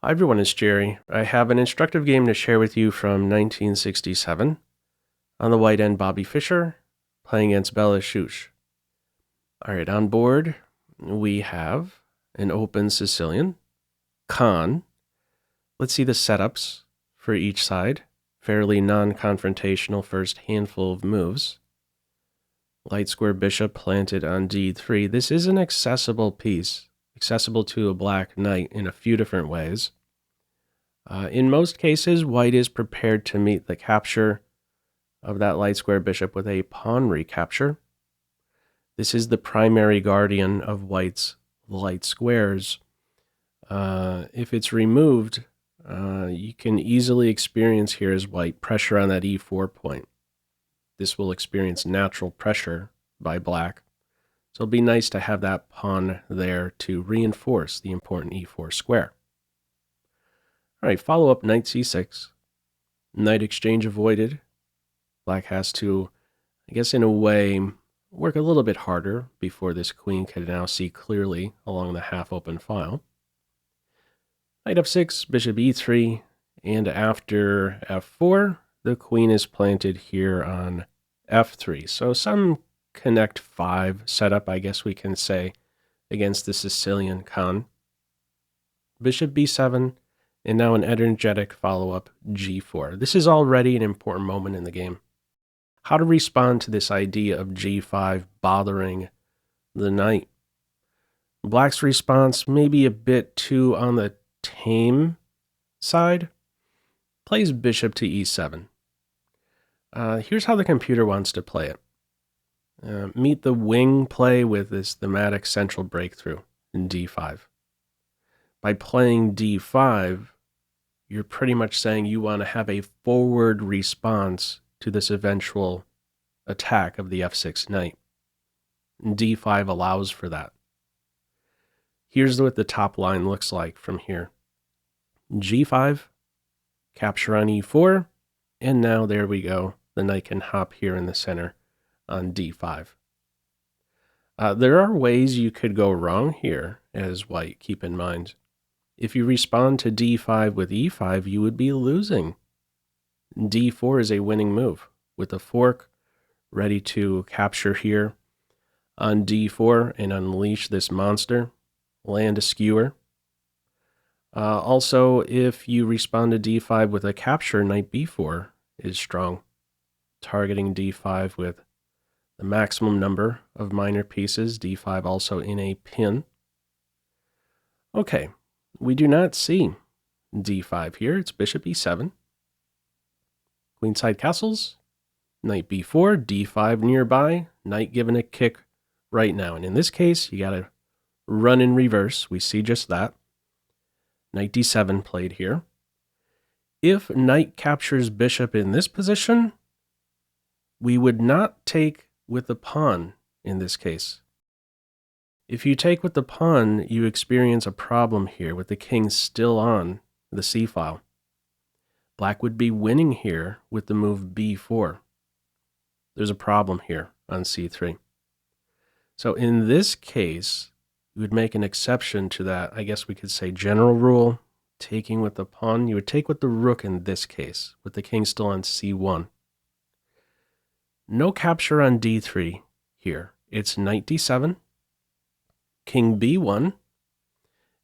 Hi everyone, it's Jerry. I have an instructive game to share with you from 1967 on the white end Bobby Fischer playing against Bela. Alright, on board we have an open Sicilian Kan. Let's see the setups for each side. Fairly non-confrontational first handful of moves. Light square bishop planted on d3. This is an accessible piece, accessible to a black knight in a few different ways. In most cases, white is prepared to meet the capture of that light square bishop with a pawn recapture. This is the primary guardian of white's light squares. If it's removed, you can easily experience here as white pressure on that e4 point. This will experience natural pressure by black. So it'll be nice to have that pawn there to reinforce the important e4 square. All right, follow up knight c6. Knight exchange avoided. Black has to, I guess in a way, work a little bit harder before this queen can now see clearly along the half-open file. Knight f6, bishop e3, and after f4, the queen is planted here on f3. So some connect 5 setup, I guess we can say, against the Sicilian Kan. Bishop b7, and now an energetic follow-up g4. This is already an important moment in the game. How to respond to this idea of g5 bothering the knight. Black's response may be a bit too on the tame side. Plays bishop to e7. Here's how the computer wants to play it. Meet the wing play with this thematic central breakthrough in d5. By playing d5, you're pretty much saying you want to have a forward response to this eventual attack of the f6 knight. d5 allows for that. Here's what the top line looks like from here. g5, capture on e4, and now there we go. The knight can hop here in the center on d5. There are ways you could go wrong here as white, keep in mind. If you respond to d5 with e5, you would be losing. d4 is a winning move with a fork ready to capture here on d4 and unleash this monster, land a skewer. Also, if you respond to d5 with a capture, knight b4 is strong, targeting d5 with the maximum number of minor pieces, d5 also in a pin. Okay. We do not see d5 here. It's bishop e7. Queenside castles. Knight b4, d5 nearby. Knight given a kick right now. And in this case, you got to run in reverse. We see just that. Knight d7 played here. If knight captures bishop in this position, we would not take with the pawn in this case. If you take with the pawn, you experience a problem here with the king still on the c-file. Black would be winning here with the move b4. There's a problem here on c3. So in this case, you would make an exception to that, I guess we could say general rule, taking with the pawn. You would take with the rook in this case, with the king still on c1. No capture on d3 here. It's knight d7. King b1,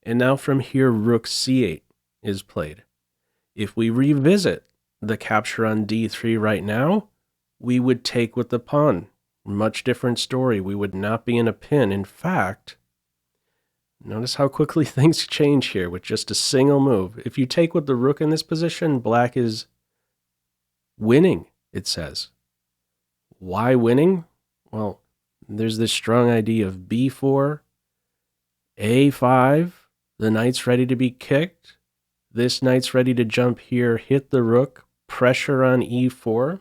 and now from here rook c8 is played. If we revisit the capture on d3 right now, we would take with the pawn. Much different story. We would not be in a pin. In fact, notice how quickly things change here with just a single move. If you take with the rook in this position, black is winning, it says. Why winning? Well, there's this strong idea of b4, a5, the knight's ready to be kicked. This knight's ready to jump here, hit the rook, pressure on e4.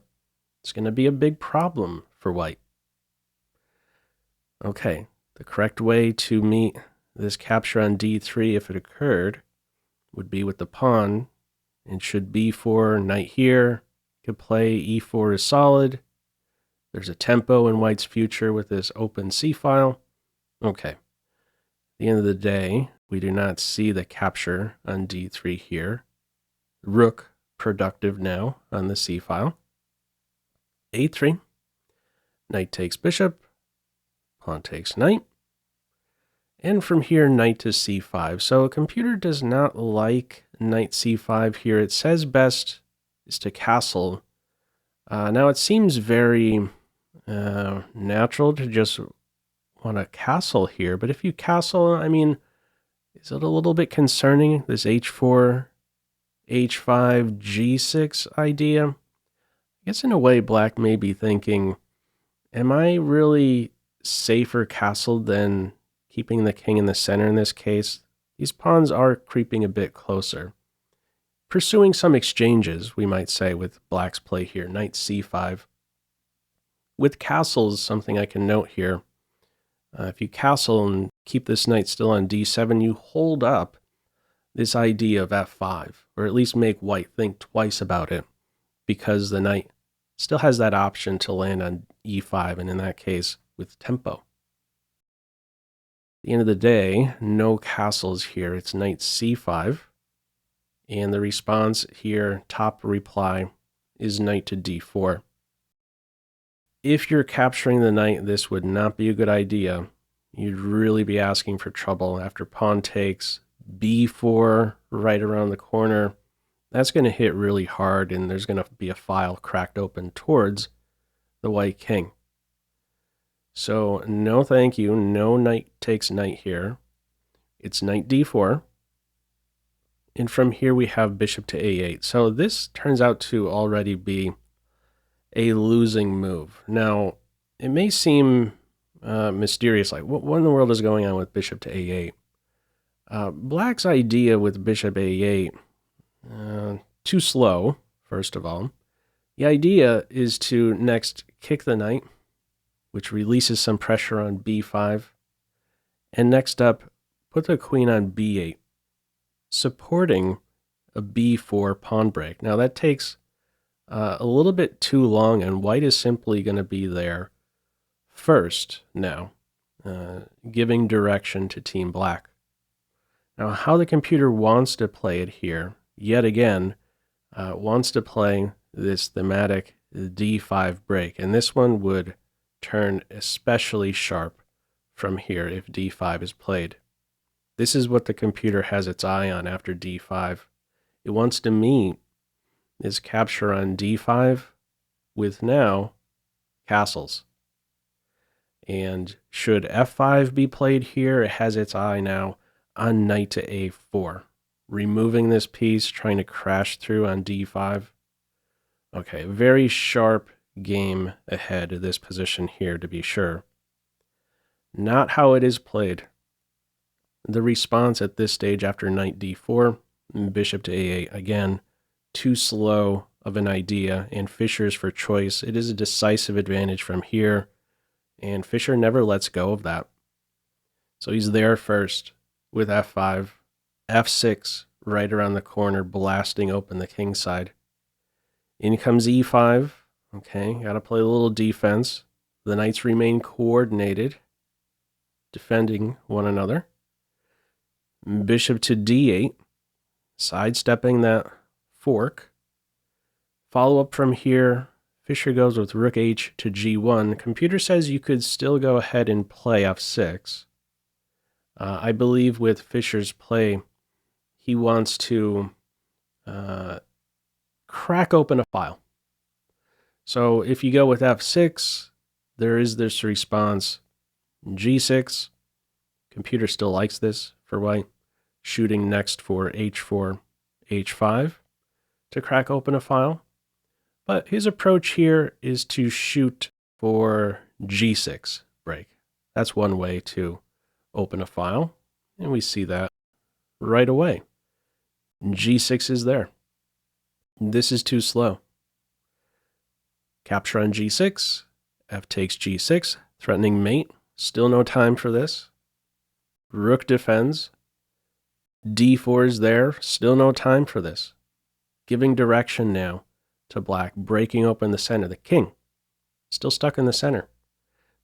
It's going to be a big problem for white. Okay, the correct way to meet this capture on d3 if it occurred would be with the pawn. And should b4, knight here, could play e4 is solid. There's a tempo in white's future with this open c-file. Okay. At the end of the day, We do not see the capture on d3 here. Rook productive now on the c file. a3. Knight takes bishop. Pawn takes knight. And from here, knight to c5. So a computer does not like knight c5 here. It says best is to castle. Now it seems very natural to just want to castle here. But if you castle, I mean, is it a little bit concerning, this h4, h5, g6 idea? I guess in a way, black may be thinking, am I really safer castled than keeping the king in the center in this case? These pawns are creeping a bit closer. Pursuing some exchanges, we might say, with black's play here, knight c5. With castles, something I can note here, if you castle and keep this knight still on d7, you hold up this idea of f5, or at least make white think twice about it, because the knight still has that option to land on e5, and in that case, with tempo. At the end of the day, no castles here. It's knight c5, and the response here, top reply, is knight to d4. If you're capturing the knight, this would not be a good idea. You'd really be asking for trouble after pawn takes, b4 right around the corner. That's going to hit really hard, and there's going to be a file cracked open towards the white king. So no thank you, no knight takes knight here. It's knight d4. And from here we have bishop to a8. So this turns out to already be a losing move. Now, it may seem mysterious, like what in the world is going on with bishop to a8? Black's idea with bishop a8, too slow, first of all. The idea is to next kick the knight, which releases some pressure on b5, and next up, put the queen on b8, supporting a b4 pawn break. Now that takes a little bit too long, and white is simply going to be there first now, giving direction to team black. Now how the computer wants to play it here, yet again, wants to play this thematic d5 break, and this one would turn especially sharp from here if d5 is played. This is what the computer has its eye on after d5. It wants to meet this capture on d5 with now castles. And should f5 be played here, it has its eye now on knight to a4, removing this piece, trying to crash through on d5. Okay, very sharp game ahead of this position here, to be sure. Not how it is played. The response at this stage after knight d4, bishop to a8, again, too slow of an idea, and Fischer's for choice. It is a decisive advantage from here, and Fischer never lets go of that. So he's there first with f5, f6 right around the corner, blasting open the king side. In comes e5. Okay, got to play a little defense. The knights remain coordinated, defending one another. Bishop to d8, sidestepping that fork. Follow up from here. Fischer goes with rook h to g1. Computer says you could still go ahead and play f6. I believe with Fischer's play, he wants to crack open a file. So if you go with f6, there is this response, g6. Computer still likes this for white. Shooting next for h4, h5 to crack open a file. But his approach here is to shoot for g6 break. That's one way to open a file, and we see that right away. g6 is there. This is too slow. Capture on g6, f takes g6, threatening mate. Still no time for this. Rook defends. d4 is there. Still no time for this. Giving direction now to black, breaking open the center. The king still stuck in the center.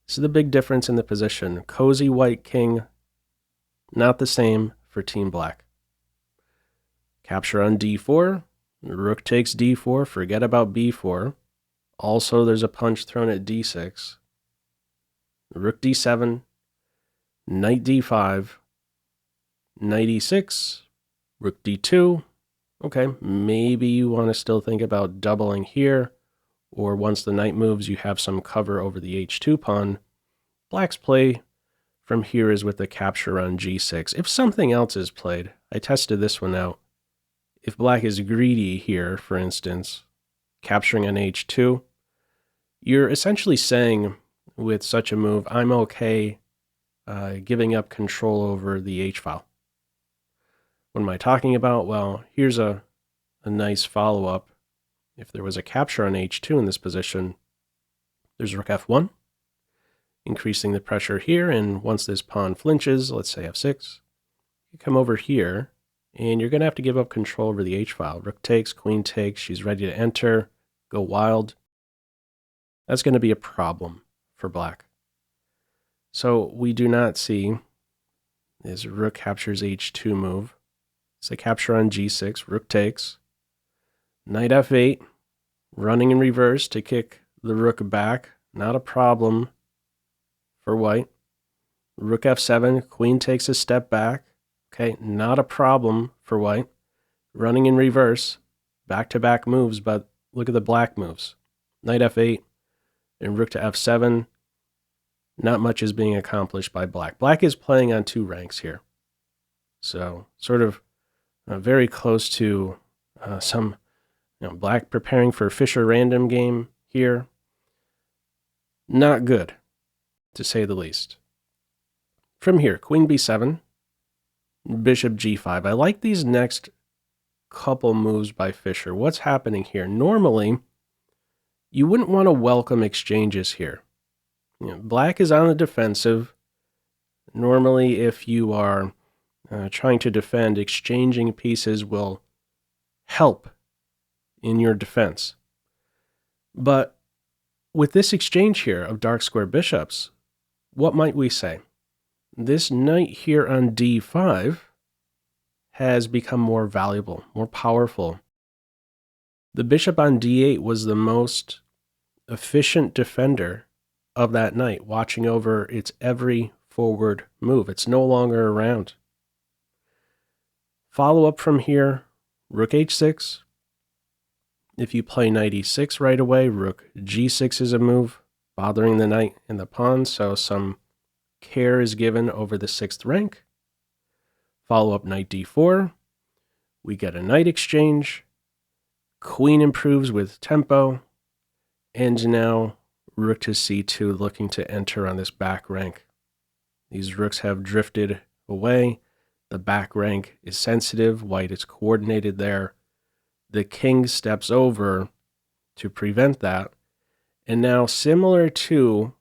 This is the big difference in the position. Cozy white king, not the same for for Team Black. Capture on d4. Rook takes d4. Forget about b4. Also, there's a punch thrown at d6. Rook d7. Knight d5. Knight e6. Rook d2. Okay, maybe you want to still think about doubling here, or once the knight moves, you have some cover over the h2 pawn. Black's play from here is with the capture on g6. If something else is played, I tested this one out. If black is greedy here, for instance, capturing on h2, you're essentially saying with such a move, I'm okay giving up control over the h-file. What am I talking about? Well, here's a nice follow-up. If there was a capture on h2 in this position, there's rook f1, increasing the pressure here, and once this pawn flinches, let's say f6, you come over here, and you're going to have to give up control over the h-file. Rook takes, queen takes, she's ready to enter, go wild. That's going to be a problem for black. So we do not see this rook captures h2 move. It's a capture on g6, rook takes, knight f8, running in reverse to kick the rook back, not a problem for white. Rook f7, queen takes a step back, okay, not a problem for white. Running in reverse, back-to-back moves, but look at the black moves. Knight f8 and rook to f7, not much is being accomplished by black. Black is playing on 2 ranks here. So sort of very close to some black preparing for Fischer random game here. Not good, to say the least. From here, queen b7, bishop g5. I like these next couple moves by Fischer. What's happening here? Normally, you wouldn't want to welcome exchanges here. Black is on the defensive. Normally, if you are trying to defend, exchanging pieces will help in your defense. But with this exchange here of dark square bishops, what might we say? This knight here on d5 has become more valuable, more powerful. The bishop on d8 was the most efficient defender of that knight, watching over its every forward move. It's no longer around. Follow up from here, rook h6. If you play knight e6 right away, rook g6 is a move, bothering the knight and the pawn, so some care is given over the 6th rank. Follow up knight d4. We get a knight exchange. Queen improves with tempo. And now rook to c2 looking to enter on this back rank. These rooks have drifted away. The back rank is sensitive. White is coordinated there. The king steps over to prevent that. And now, similar to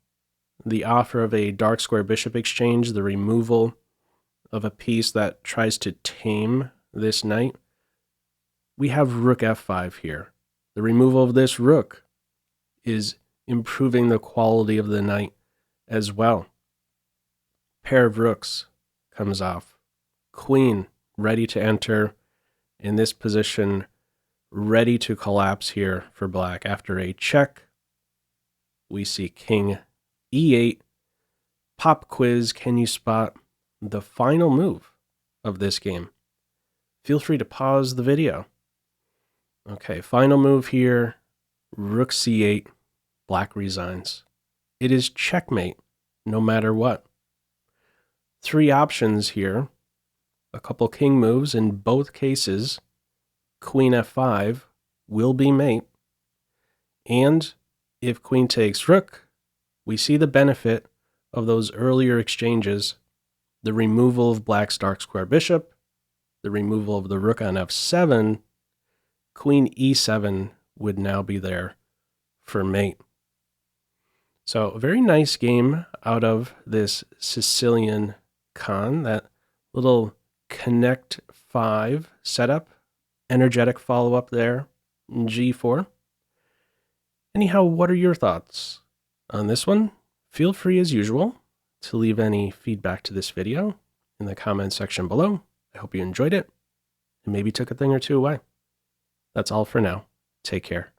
the offer of a dark square bishop exchange, the removal of a piece that tries to tame this knight, we have rook f5 here. The removal of this rook is improving the quality of the knight as well. Pair of rooks comes off. Queen ready to enter in this position, ready to collapse here for black. After a check, we see king e8. Pop quiz, can you spot the final move of this game? Feel free to pause the video. Okay, final move here, rook c8, black resigns. It is checkmate, no matter what. 3 options here, a couple king moves. In both cases, queen f5 will be mate. And if queen takes rook, we see the benefit of those earlier exchanges, the removal of black's dark square bishop, the removal of the rook on f7, queen e7 would now be there for mate. So a very nice game out of this Sicilian Kan, that little connect 5 setup, energetic follow-up there, g4. Anyhow, what are your thoughts on this one? Feel free as usual to leave any feedback to this video in the comment section below. I hope you enjoyed it and maybe took a thing or two away. That's all for now. Take care.